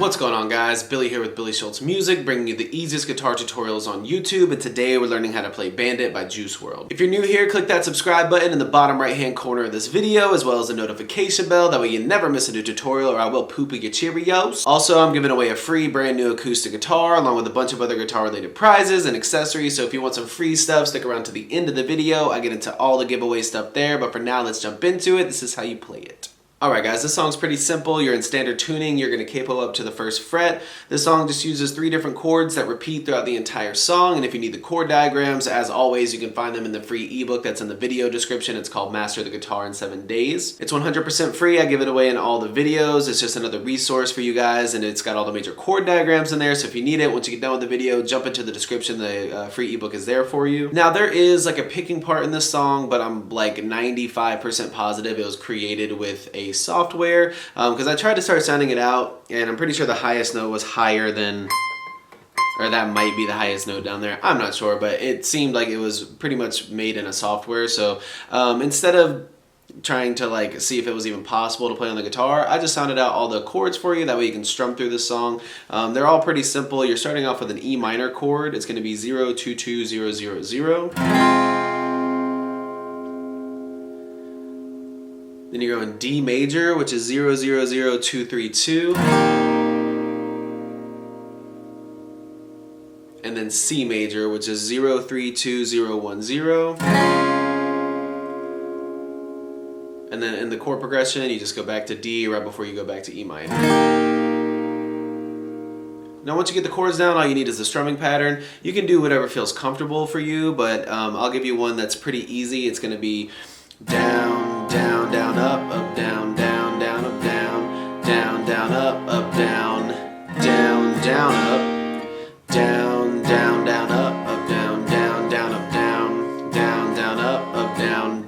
What's going on, guys? Billy here with billyshultzmusic, bringing you the easiest guitar tutorials on YouTube, and today we're learning how to play Bandit by WRLD. If you're new here, click that subscribe button in the bottom right hand corner of this video, as well as the notification bell, that way you never miss a new tutorial or I will poop your Cheerios. Also, I'm giving away a free brand new acoustic guitar along with a bunch of other guitar related prizes and accessories, so if you want some free stuff, stick around to the end of the video. I get into all the giveaway stuff there, but for now, let's jump into it. This is how you play it. Alright guys, this song's pretty simple. You're in standard tuning, you're going to capo up to the first fret. This song just uses 3 different chords that repeat throughout the entire song, and if you need the chord diagrams, as always, you can find them in the free ebook that's in the video description. It's called Master the Guitar in 7 Days. It's 100% free, I give it away in all the videos. It's just another resource for you guys, and it's got all the major chord diagrams in there, so if you need it, once you get done with the video, jump into the description. The free ebook is there for you. Now there is like a picking part in this song, but I'm like 95% positive it was created with a software, because I tried to start sounding it out, and I'm pretty sure the highest note was higher than, or that might be the highest note down there. I'm not sure, but it seemed like it was pretty much made in a software. So instead of trying to like see if it was even possible to play on the guitar, I just sounded out all the chords for you. That way you can strum through this song. They're all pretty simple. You're starting off with an E minor chord. It's going to be 0 2 2 0 0 0. Then you go in D major, which is 0 0 0 2 3 2. And then C major, which is 0 3 2 0 1 0. And then in the chord progression, you just go back to D right before you go back to E minor. Now once you get the chords down, all you need is the strumming pattern. You can do whatever feels comfortable for you, but I'll give you one that's pretty easy. It's going to be down, down, down, up, down, down, down, up, down, down, down, up, down, down, down, up, down, down, down, up, down, down, down, up, down, down, down, up, down, down, down, up, down, down,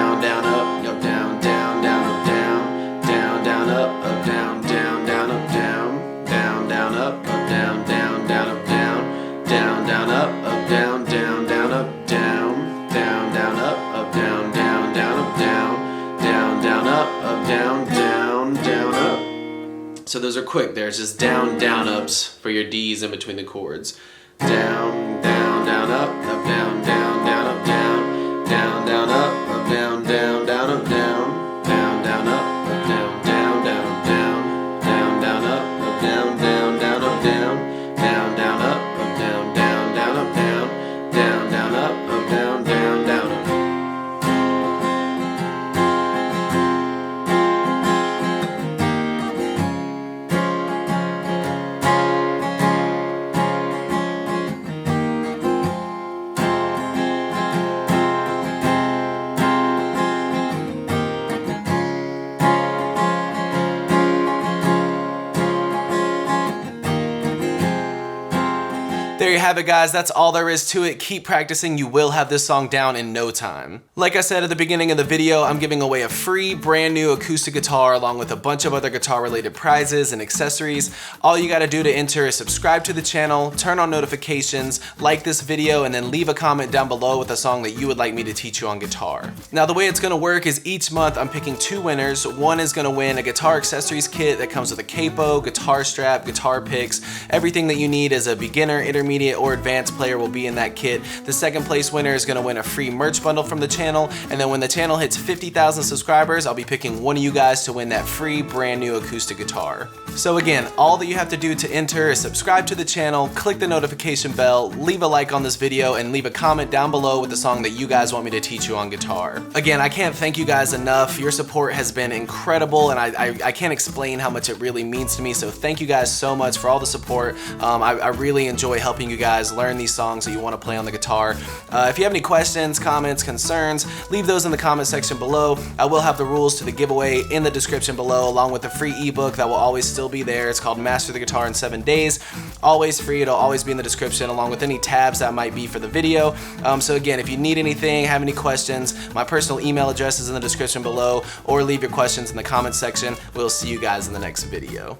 down, up, down, down, down, up, down, down, down, up, down, down, down, up, down, down, down, up, down, down, down, up, down, down, down, up, down, down, down, up, down, down, down, up, down, down, down, up, down, down, down, up, down, down, down, up. So those are quick. There's just down, down, ups for your D's in between the chords. Down, down, down, up, down, down, down, up, down, down, down, up, down, down, down, up, down, down, down, up, down, down, down, up, down, down, down, up, down, down, down, up, down, down, down, up, down, down, down, up, down, down, down, up, down, down, down, up. There you have it, guys. That's all there is to it. Keep practicing. You will have this song down in no time. Like I said at the beginning of the video, I'm giving away a free brand new acoustic guitar along with a bunch of other guitar related prizes and accessories. All you got to do to enter is subscribe to the channel, turn on notifications, like this video, and then leave a comment down below with a song that you would like me to teach you on guitar. Now the way it's going to work is each month I'm picking 2 winners. One is going to win a guitar accessories kit that comes with a capo, guitar strap, guitar picks. Everything that you need as a beginner, intermediate, or advanced player will be in that kit. The second place winner is going to win a free merch bundle from the channel, and then when the channel hits 50,000 subscribers, I'll be picking one of you guys to win that free brand new acoustic guitar. So again, all that you have to do to enter is subscribe to the channel, click the notification bell, leave a like on this video, and leave a comment down below with the song that you guys want me to teach you on guitar. Again, I can't thank you guys enough. Your support has been incredible, and I can't explain how much it really means to me, so thank you guys so much for all the support. I really enjoy helping you guys learn these songs that you want to play on the guitar. If you have any questions, comments, concerns, leave those in the comment section below. I will have the rules to the giveaway in the description below, along with the free ebook that will always still be there. It's called Master the Guitar in 7 Days. Always free. It'll always be in the description, along with any tabs that might be for the video. So again, if you need anything, have any questions, my personal email address is in the description below, or leave your questions in the comment section. We'll see you guys in the next video.